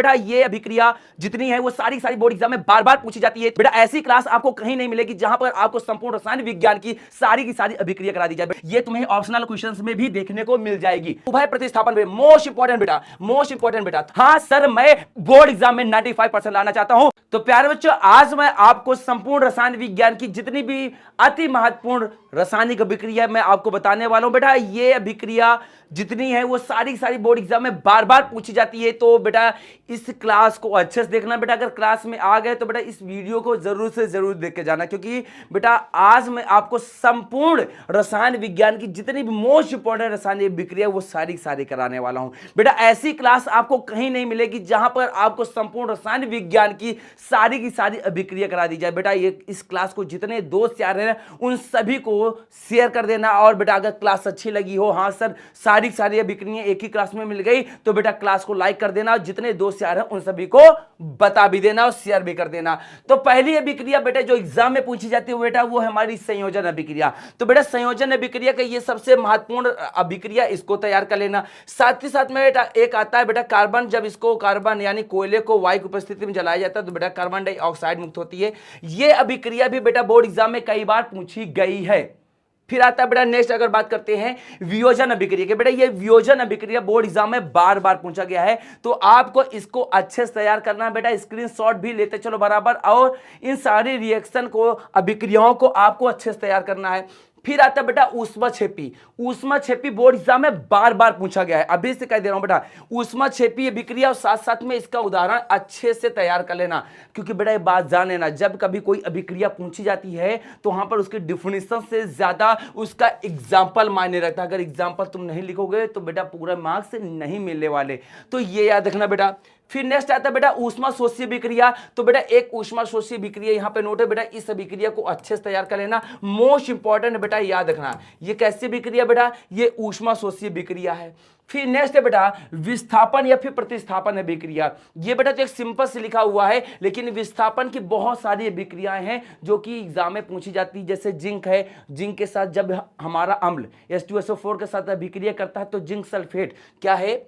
बेटा ये अभिक्रिया जितनी है वो सारी सारी बोर्ड एग्जाम में बार बार पूछी जाती है। बेटा ऐसी क्लास आपको कहीं नहीं मिलेगी जहां पर आपको संपूर्ण रसायन विज्ञान की सारी अभिक्रिया करा दी जाए। ये तुम्हें ऑप्शनल क्वेश्चंस में भी देखने को मिल जाएगी। उभय प्रतिस्थापन में मोस्ट इंपॉर्टेंट बेटा। हाँ सर मैं बोर्ड एग्जाम में 95% लाना चाहता हूं। तो प्यारे बच्चों आज मैं आपको संपूर्ण रसायन विज्ञान की जितनी भी अति महत्वपूर्ण रासायनिक अभिक्रिया मैं आपको बताने वाला हूं। बेटा ये अभिक्रिया जितनी है वो सारी सारी बोर्ड एग्जाम में बार बार पूछी जाती है। तो बेटा इस क्लास को अच्छे से देखना। बेटा अगर क्लास में आ गए तो बेटा इस वीडियो को जरूर से जरूर देख के जाना, क्योंकि बेटा आज मैं आपको संपूर्ण रसायन विज्ञान की जितनी भी मोस्ट इंपॉर्टेंट रासायनिक अभिक्रिया वो सारी कराने वाला हूं। बेटा ऐसी क्लास आपको कहीं नहीं मिलेगी जहां पर आपको संपूर्ण रसायन विज्ञान की सारी अभिक्रिया करा दी जाए। बेटा ये इस क्लास को जितने दोस्त यार हैं उन सभी को शेयर कर देना। और बेटा अगर क्लास अच्छी लगी हो, हाँ सर सारी अभिक्रियाएं एक ही क्लास में मिल गई, तो बेटा क्लास को लाइक कर देना और जितने दोस्त यार हैं उन सभी को बता भी देना और शेयर भी कर देना। तो पहली अभिक्रिया बेटा जो एग्जाम में पूछी जाती है बेटा वो है हमारी संयोजन अभिक्रिया। तो बेटा संयोजन अभिक्रिया का ये सबसे महत्वपूर्ण अभिक्रिया, इसको तैयार कर लेना। साथ ही साथ में बेटा एक आता है बेटा कार्बन, जब इसको कार्बन यानी कोयले को वायु की उपस्थिति में जलाया जाता है तो बेटा कार्बन डाइऑक्साइड मुक्त होती है। ये अभिक्रिया भी बेटा बोर्ड एग्जाम में कई बार पूछी गई है। फिर आता है बेटा नेक्स्ट अगर बात करते हैं वियोजन अभिक्रिया के। बेटा ये वियोजन अभिक्रिया बोर्ड एग्जाम में बार बार पूछा गया है, तो आपको इसको अच्छे से तैयार करना है। बेटा स्क्रीनशॉट भी लेते चलो बराबर, और इन सारी रिएक्शन को अभिक्रियाओं को आपको अच्छे से तैयार करना है। फिर आता है बेटा ऊष्माक्षेपी बोर्ड एग्जाम में बार बार पूछा गया है। अभी से कह दे रहा हूं बेटा ऊष्माक्षेपी अभिक्रिया और साथ साथ में इसका उदाहरण अच्छे से तैयार कर लेना, क्योंकि बेटा ये बात जान लेना जब कभी कोई अभिक्रिया पूछी जाती है तो वहां पर उसके डिफिनेशन से ज्यादा उसका एग्जाम्पल मायने रखता है। अगर एग्जाम्पल तुम नहीं लिखोगे तो बेटा पूरा मार्क्स नहीं मिलने वाले, तो ये याद रखना बेटा। फिर नेक्स्ट आता है बेटा ऊष्मा शोषी अभिक्रिया। तो बेटा एक ऊष्मा शोषी अभिक्रिया यहां पे नोट है बेटा, इस अभिक्रिया को अच्छे से तैयार कर लेना। मोस्ट इंपॉर्टेंट बेटा याद रखना, ये कैसी अभिक्रिया बेटा, ये ऊष्मा शोषी अभिक्रिया है। फिर नेक्स्ट है बेटा विस्थापन या फिर प्रतिस्थापन अभिक्रिया। ये बेटा तो एक सिंपल से लिखा हुआ है, लेकिन विस्थापन की बहुत सारी अभिक्रियाएं हैं जो कि एग्जाम में पूछी जाती है। जैसे जिंक है, जिंक के साथ जब हमारा अम्ल H2SO4 के साथ अभिक्रिया करता है तो जिंक सल्फेट क्या है,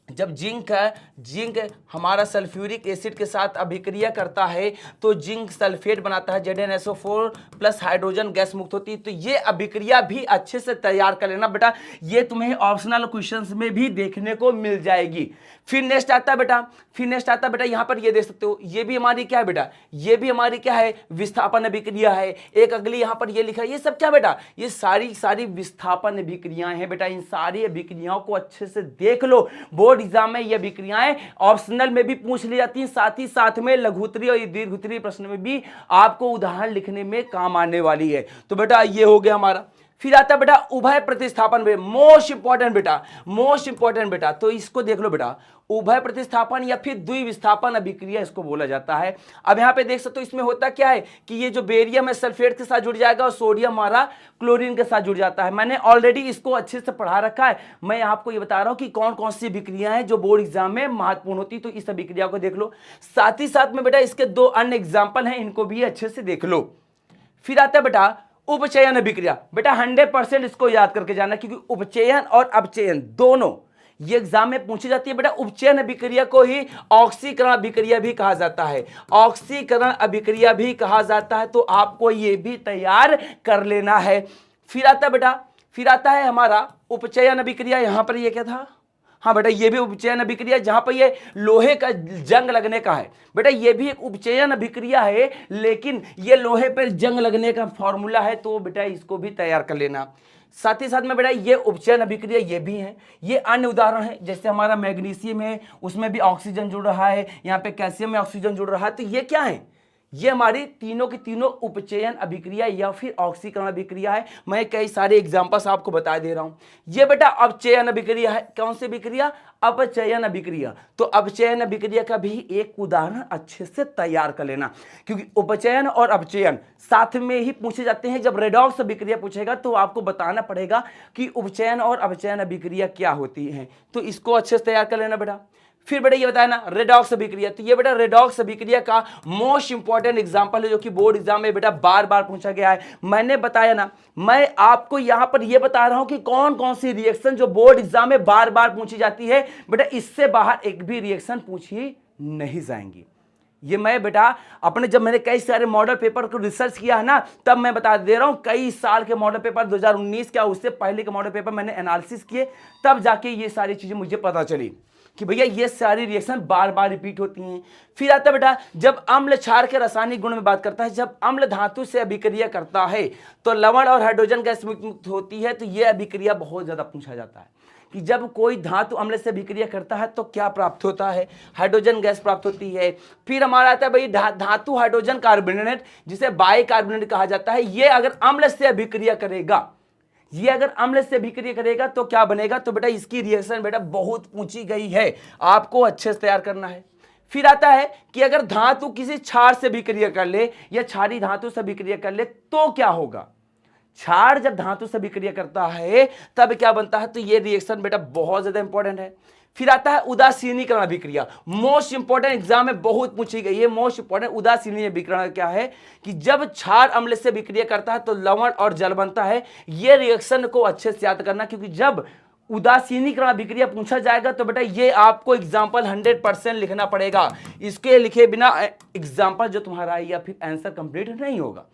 जब जिंक हमारा सल्फ्यूरिक एसिड के साथ अभिक्रिया करता है तो जिंक सल्फेट बनाता है, ZnSO4 प्लस हाइड्रोजन गैस मुक्त होती है। तो ये अभिक्रिया भी अच्छे से तैयार कर लेना बेटा, ये तुम्हें ऑप्शनल क्वेश्चंस में भी देखने को मिल जाएगी। फिर नेक्स्ट आता है बेटा यहां पर ये देख सकते हो, ये भी हमारी क्या है बेटा, ये भी हमारी क्या है विस्थापन अभिक्रिया है। एक अगली यहां पर ये लिखा है, ये सब क्या बेटा, ये सारी विस्थापन अभिक्रियाएं हैं बेटा। इन सारी अभिक्रियाओं को अच्छे से देख लो, बोर्ड एग्जाम में ये अभिक्रियाएं ऑप्शनल में भी पूछ ली जाती हैं, साथ ही साथ में लघुत्तरीय और दीर्घोत्तरीय प्रश्न में भी आपको उदाहरण लिखने में काम आने वाली है। तो बेटा ये हो गया हमारा। फिर आता बेटा उभय प्रतिस्थापन में मोस्ट इंपॉर्टेंट बेटा, तो इसको देख लो बेटा, उभय प्रतिस्थापन या फिर द्विविस्थापन अभिक्रिया इसको बोला जाता है। अब यहां पे देख सकते हो इसमें होता क्या है कि ये जो बेरियम है सल्फेट के साथ जुड़ जाएगा और सोडियम हमारा क्लोरीन के साथ जुड़ जाता है। मैंने ऑलरेडी इसको अच्छे से पढ़ा रखा है, मैं आपको ये बता रहा हूं कि कौन कौन सी अभिक्रियाएं हैं जो बोर्ड एग्जाम में महत्वपूर्ण होती, तो इस अभिक्रिया को देख लो। साथ ही साथ में बेटा इसके दो अन्य एग्जाम्पल हैं, इनको भी अच्छे से देख लो। फिर आता है बेटा उपचयन अभिक्रिया। बेटा 100% इसको याद करके जाना, क्योंकि उपचयन और अपचयन दोनों ये एग्जाम में पूछी जाती है। बेटा उपचयन अभिक्रिया को ही ऑक्सीकरण अभिक्रिया भी कहा जाता है, ऑक्सीकरण अभिक्रिया भी कहा जाता है, तो आपको ये भी तैयार कर लेना है। फिर आता है हमारा उपचयन अभिक्रिया। यहां पर ये क्या था, हाँ बेटा ये भी उपचयन अभिक्रिया, जहां पर ये लोहे का जंग लगने का है। बेटा ये भी एक उपचयन अभिक्रिया है, लेकिन ये लोहे पर जंग लगने का फॉर्मूला है, तो बेटा इसको भी तैयार कर लेना। साथ ही साथ में बेटा ये उपचयन अभिक्रिया ये भी है, ये अन्य उदाहरण है, जैसे हमारा मैग्नीशियम है उसमें भी ऑक्सीजन जुड़ रहा है, यहाँ पे कैल्शियम में ऑक्सीजन जुड़ रहा है, तो ये क्या है, ये हमारी तीनों की तीनों उपचयन अभिक्रिया या फिर ऑक्सीकरण अभिक्रिया है। मैं कई सारे एग्जांपल्स आपको बता दे रहा हूं। ये बेटा अपचयन अभिक्रिया है। कौन सी अभिक्रिया, अपचयन अभिक्रिया। तो अपचयन अभिक्रिया का भी एक उदाहरण अच्छे से तैयार कर लेना, क्योंकि उपचयन और अपचयन साथ में ही पूछे जाते हैं। जब रेडॉक्स अभिक्रिया पूछेगा तो आपको बताना पड़ेगा कि उपचयन और अपचयन अभिक्रिया क्या होती है, तो इसको अच्छे से तैयार कर लेना बेटा। फिर बेटा ये बताया ना रेडॉक्स अभिक्रिया, तो ये बेटा रेडॉक्स अभिक्रिया का मोस्ट इंपॉर्टेंट एग्जांपल है जो कि बोर्ड एग्जाम में बेटा बार बार पूछा गया है। मैंने बताया ना, मैं आपको यहां पर ये बता रहा हूं कि कौन कौन सी रिएक्शन जो बोर्ड एग्जाम में बार बार पूछी जाती है, बेटा इससे बाहर एक भी रिएक्शन पूछी नहीं जाएंगी। ये मैं बेटा अपने जब मैंने कई सारे मॉडल पेपर को रिसर्च किया है ना, तब मैं बता दे रहा हूं, कई साल के मॉडल पेपर 2019 क्या उससे पहले के मॉडल पेपर मैंने एनालिसिस किए, तब जाके ये सारी चीजें मुझे पता चली कि भैया ये सारी रिएक्शन बार बार रिपीट होती हैं। फिर आता है बेटा जब अम्ल क्षार के रासायनिक गुण में बात करता है, जब अम्ल धातु से अभिक्रिया करता है तो लवण और हाइड्रोजन गैस मुक्त होती है, तो यह अभिक्रिया बहुत ज्यादा पूछा जाता है कि जब कोई धातु अम्ल से अभिक्रिया करता है तो क्या प्राप्त होता है, हाइड्रोजन गैस प्राप्त होती है। फिर हमारा आता है भाई धातु हाइड्रोजन कार्बोनेट जिसे बाइकार्बोनेट कहा जाता है, ये अगर अम्ल से अभिक्रिया करेगा, ये अगर अम्ल से अभिक्रिया करेगा तो क्या बनेगा, तो बेटा इसकी रिएक्शन बेटा बहुत पूछी गई है, आपको अच्छे से तैयार करना है। फिर आता है कि अगर धातु किसी क्षार से अभिक्रिया कर ले या क्षारीय धातु से अभिक्रिया कर ले तो क्या होगा। क्षार जब धातु से अभिक्रिया करता है तब क्या बनता है, तो ये रिएक्शन बेटा बहुत ज्यादा इंपॉर्टेंट है। फिर आता है उदासीनीकरण अभिक्रिया, मोस्ट इंपॉर्टेंट एग्जाम में बहुत पूछी गई है, मोस्ट इंपॉर्टेंट उदासीनी अभिक्रिया क्या है कि जब क्षार अम्ल से अभिक्रिया करता है तो लवण और जल बनता है। ये रिएक्शन को अच्छे से याद करना, क्योंकि जब उदासीनीकरण अभिक्रिया पूछा जाएगा तो बेटा ये आपको एग्जाम्पल 100% लिखना पड़ेगा, इसके लिखे बिना एग्जाम्पल जो तुम्हारा है या फिर आंसर कंप्लीट नहीं होगा।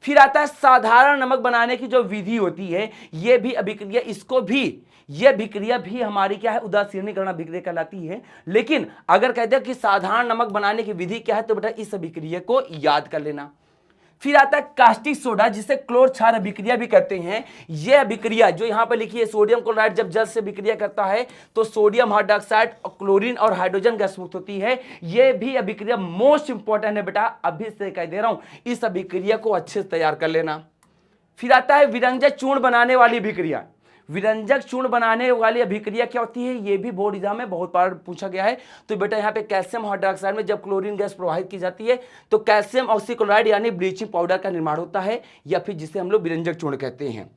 फिर आता है साधारण नमक बनाने की जो विधि होती है, ये भी अभिक्रिया, इसको भी यह अभिक्रिया भी हमारी क्या है, उदासीनीकरण अभिक्रिया कहलाती है। लेकिन अगर कहते हैं कि साधारण नमक बनाने की विधि क्या है, तो बेटा इस अभिक्रिया को याद कर लेना। फिर आता है कास्टिक सोडा जिसे क्लोर क्षार अभिक्रिया भी कहते हैं। यह अभिक्रिया जो यहां पर लिखी है, सोडियम क्लोराइड जब जल से अभिक्रिया करता है तो सोडियम हाइड्रोक्साइड, क्लोरीन और हाइड्रोजन गैस मुक्त होती है। यह भी अभिक्रिया मोस्ट इंपॉर्टेंट है बेटा, अभी से कह दे रहा हूं, इस अभिक्रिया को अच्छे से तैयार कर लेना। फिर आता है विरंजक चूर्ण बनाने वाली अभिक्रिया। विरंजक चूर्ण बनाने वाली अभिक्रिया क्या होती है, ये भी बोर्ड एग्जाम में बहुत बार पूछा गया है। तो बेटा यहाँ पे कैल्शियम हाइड्रोक्साइड में जब क्लोरीन गैस प्रवाहित की जाती है तो कैल्शियम ऑक्सीक्लोराइड यानी ब्लीचिंग पाउडर का निर्माण होता है, या फिर जिसे हम लोग विरंजक चूर्ण कहते हैं।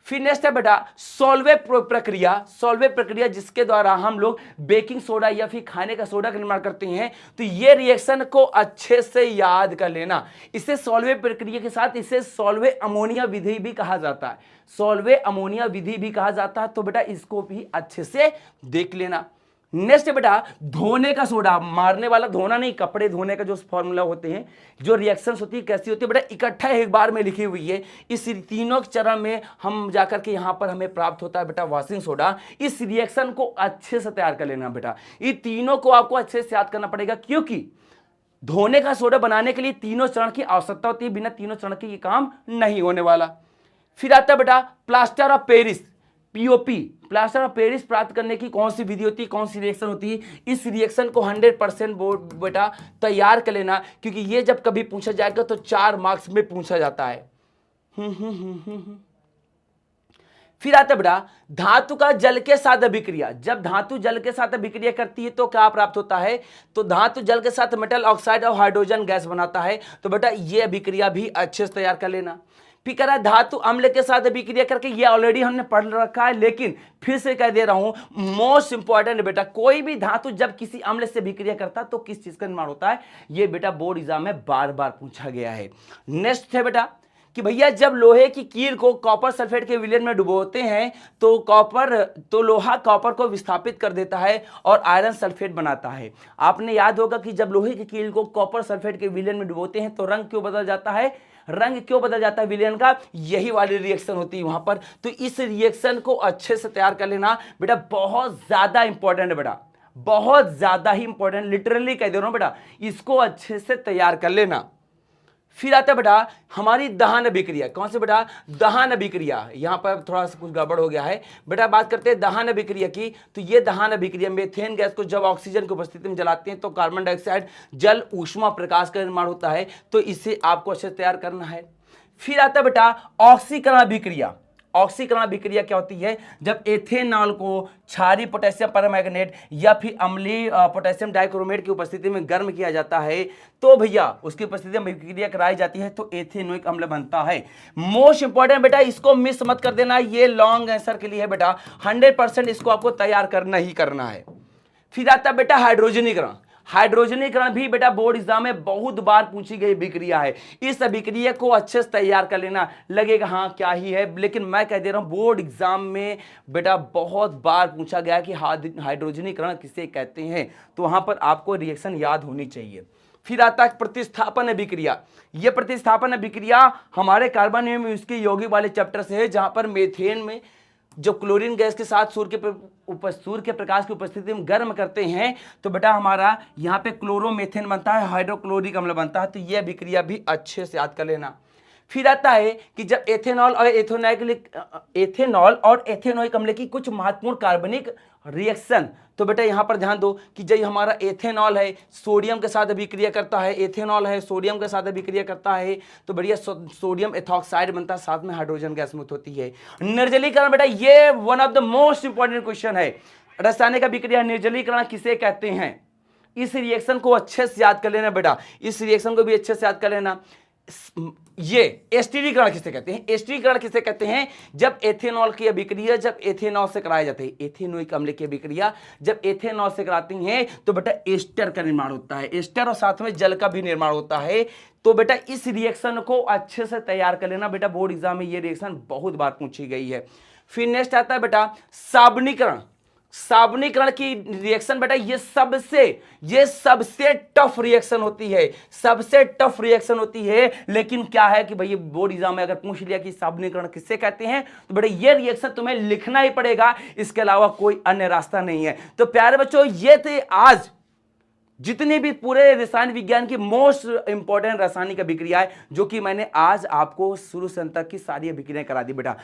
फिर नेक्स्ट है बेटा सॉल्वे प्रक्रिया। सॉल्वे प्रक्रिया जिसके द्वारा हम लोग बेकिंग सोडा या फिर खाने का सोडा का निर्माण करते हैं, तो ये रिएक्शन को अच्छे से याद कर लेना। इसे सॉल्वे प्रक्रिया के साथ इसे सॉल्वे अमोनिया विधि भी कहा जाता है, सॉल्वे अमोनिया विधि भी कहा जाता है। तो बेटा इसको भी अच्छे से देख लेना। नेक्स्ट बेटा धोने का सोडा, मारने वाला धोना नहीं, कपड़े धोने का जो फॉर्मूला होते हैं, जो रिएक्शंस होती है कैसी होती है बेटा, इकट्ठा एक बार में लिखी हुई है। इस तीनों चरण में हम जाकर के यहां पर हमें प्राप्त होता है बेटा वॉशिंग सोडा। इस रिएक्शन को अच्छे से तैयार कर लेना बेटा, ये तीनों को आपको अच्छे से याद करना पड़ेगा, क्योंकि धोने का सोडा बनाने के लिए तीनों चरण की आवश्यकता होती है, बिना तीनों चरण के ये काम नहीं होने वाला। फिर आता है बेटा plaster of Paris, POP, plaster of Paris प्राप्त करने की कौन सी विधि होती है, कौन सी रिएक्शन होती है। इस रिएक्शन को 100% बोर्ड बेटा तैयार कर लेना, क्योंकि ये जब कभी पूछा जाएगा तो 4 मार्क्स में पूछा जाता है। फिर आता बेटा धातु का जल के साथ अभिक्रिया। जब धातु जल के साथ अभिक्रिया करती है तो क्या प्राप्त होता है, तो धातु जल के साथ मेटल ऑक्साइड और हाइड्रोजन गैस बनाता है। तो बेटा ये अभिक्रिया भी अच्छे से तैयार कर लेना। फिर कह रहा है धातु अम्ल के साथ अभिक्रिया करके, ये ऑलरेडी हमने पढ़ रखा है, लेकिन फिर से कह दे रहा हूं मोस्ट इंपॉर्टेंट बेटा, कोई भी धातु जब किसी अम्ल से अभिक्रिया करता है तो किस चीज का निर्माण होता है, ये बेटा बोर्ड एग्जाम में बार बार पूछा गया है। नेक्स्ट है बेटा कि भैया जब लोहे की कील को कॉपर सल्फेट के विलयन में डुबोते हैं तो लोहा कॉपर को विस्थापित कर देता है और आयरन सल्फेट बनाता है। आपने याद होगा कि जब लोहे की कील को कॉपर सल्फेट के विलयन में डुबोते हैं तो रंग क्यों बदल जाता है, रंग क्यों बदल जाता है विलयन का, यही वाली रिएक्शन होती है वहां पर। तो इस रिएक्शन को अच्छे से तैयार कर लेना बेटा, बहुत ज्यादा इंपॉर्टेंट है बेटा, बहुत ज्यादा ही इंपॉर्टेंट, लिटरली कह दे रहा हूं बेटा, इसको अच्छे से तैयार कर लेना। फिर आता है बेटा हमारी दहन अभिक्रिया। कौन सी बेटा, दहन अभिक्रिया। यहां पर थोड़ा सा कुछ गड़बड़ हो गया है बेटा, बात करते हैं दहन अभिक्रिया की। तो ये दहन अभिक्रिया मीथेन गैस को जब ऑक्सीजन की उपस्थिति में जलाते हैं तो कार्बन डाइऑक्साइड जल ऊष्मा प्रकाश का निर्माण होता है, तो इसे आपको अच्छे से तैयार करना है। फिर आता है बेटा ऑक्सीकरण अभिक्रिया। ऑक्सीकरण अभिक्रिया क्या होती है, जब एथेनॉल को क्षारीय पोटेशियम परमैंगनेट या फिर अम्लीय पोटेशियम डाइक्रोमेट की उपस्थिति में गर्म किया जाता है, तो भैया उसकी उपस्थिति में अभिक्रिया कराई जाती है तो एथेनोइक अम्ल बनता है। मोस्ट इंपॉर्टेंट बेटा, इसको मिस मत कर देना, ये लॉन्ग आंसर के लिए है बेटा, 100% इसको आपको तैयार करना ही करना है। फिर आता है बेटा हाइड्रोजनीकरण। हाइड्रोजनीकरण भी बेटा बोर्ड एग्जाम में बहुत बार पूछी गई अभिक्रिया है। इस अभिक्रिया को अच्छे से तैयार कर लेना, लगेगा हाँ क्या ही है, लेकिन मैं कह दे रहा हूं बोर्ड एग्जाम में बेटा बहुत बार पूछा गया कि हाइड्रोजनीकरण किसे कहते हैं, तो वहां पर आपको रिएक्शन याद होनी चाहिए। फिर आता है प्रतिस्थापन अभिक्रिया। यह प्रतिस्थापन अभिक्रिया हमारे कार्बन में इसके यौगिक वाले चैप्टर से है, जहां पर मेथेन में जो क्लोरीन गैस के साथ सूर्य के प्रकाश की उपस्थिति में गर्म करते हैं तो बेटा हमारा यहाँ पे क्लोरोमेथेन बनता है, हाइड्रोक्लोरिक अम्ल बनता है। तो यह अभिक्रिया भी अच्छे से याद कर लेना। फिर आता है कि जब एथेनॉल और एथेनोइक अम्ल की कुछ महत्वपूर्ण कार्बनिक रिएक्शन, तो बेटा यहां पर ध्यान दो कि जब हमारा एथेनॉल है सोडियम के साथ अभिक्रिया करता है, एथेनॉल है सोडियम के साथ अभिक्रिया करता है तो बढ़िया सोडियम एथॉक्साइड बनता है, साथ में हाइड्रोजन गैस मुक्त होती है। निर्जलीकरण बेटा ये one of the most important question है। रासायनिक अभिक्रिया निर्जलीकरण किसे कहते हैं? इस रिएक्शन को अच्छे से याद कर लेना बेटा, इस रिएक्शन को भी अच्छे से याद कर लेना। ये एस्टरीकरण किसे कहते हैं? एस्टरीकरण किसे कहते हैं? जब एथेनॉल की अभिक्रिया जब एथेनॉल से कराई जाती है, एथेनोइक अम्ल की अभिक्रिया जब एथेनॉल से कराती हैं तो बेटा एस्टर का निर्माण होता है, एस्टर और साथ में जल का भी निर्माण होता है। तो बेटा इस रिएक्शन को अच्छे से तैयार कर लेना बेटा, बोर्ड एग्जाम में ये रिएक्शन बहुत बार पूछी गई है। फिर नेक्स्ट आता है बेटा साबनीकरण। साबनीकरण की रिएक्शन बेटा ये सबसे टफ रिएक्शन होती है, सबसे टफ रिएक्शन होती है। लेकिन क्या है कि भाई बोर्ड एग्जाम में अगर पूछ लिया कि साबनीकरण किससे कहते हैं तो बेटा ये रिएक्शन तुम्हें लिखना ही पड़ेगा, इसके अलावा कोई अन्य रास्ता नहीं है। तो प्यारे बच्चों ये थे आज जितने भी पूरे रसायन विज्ञान की मोस्ट इंपॉर्टेंट रासायनिक अभिक्रियाएं जो कि मैंने आज आपको शुरू से अंत तक की सारी अभिक्रियाएं करा दी बेटा।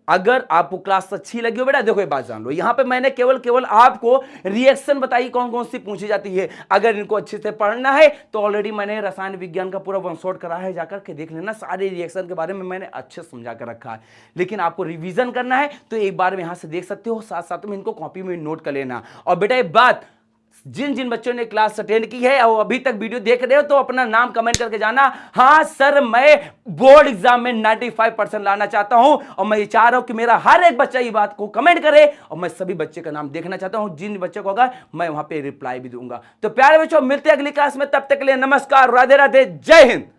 अगर आपको क्लास अच्छी लगी हो बेटा, देखो ये बात जान लो, यहां पे मैंने केवल आपको रिएक्शन बताई कौन कौन सी पूछी जाती है। अगर इनको अच्छे से पढ़ना है तो ऑलरेडी मैंने रसायन विज्ञान का पूरा वन शॉट करा है, जाकर के देख लेना, सारे रिएक्शन के बारे में मैंने अच्छे से समझा कर रखा है। लेकिन आपको रिवीजन करना है तो एक बार में यहां से देख सकते हो, साथ साथ में इनको कॉपी में नोट कर लेना। और बेटा एक बात, जिन जिन बच्चों ने क्लास अटेंड की है और अभी तक वीडियो देख रहे हो तो अपना नाम कमेंट करके जाना, हाँ सर मैं बोर्ड एग्जाम में 95% लाना चाहता हूं और मैं ये चाह रहा हूं कि मेरा हर एक बच्चा ये बात को कमेंट करे और मैं सभी बच्चे का नाम देखना चाहता हूं। जिन बच्चों को होगा मैं वहां पे रिप्लाई भी दूंगा। तो प्यारे बच्चों मिलते हैं अगली क्लास में, तब तक के लिए नमस्कार, राधे राधे, जय हिंद।